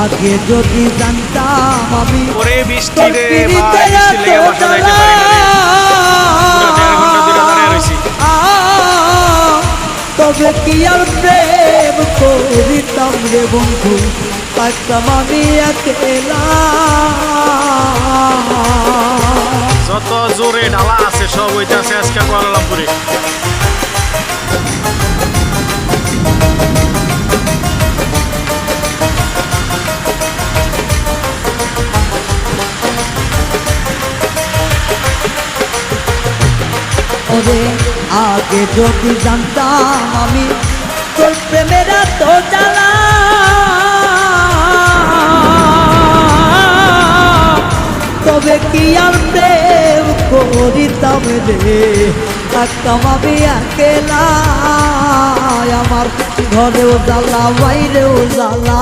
আগে যদি জানতাম আমি ওরে বৃষ্টি রে ভাই, বৃষ্টি লেগে বাসা যাইতে পারি না রে। পুরো 1.5 ঘন্টা ধরে দাঁড়িয়ে রইছি। তবে কি আর প্রেম করিতাম রে বন্ধু, পাইতাম আমি একলা। যত জোরে ঢালা আছে সব হইতাছে আজকে কুয়ালালামপুরে। ওরে আগে যদি জানতাম আমি তোর প্রেমের এত জ্বালা, তবে কি আর প্রেম করিতাম রে, থাকতাম আমি একলা। আমার ঘরেও জ্বালা বাইরেও জ্বালা।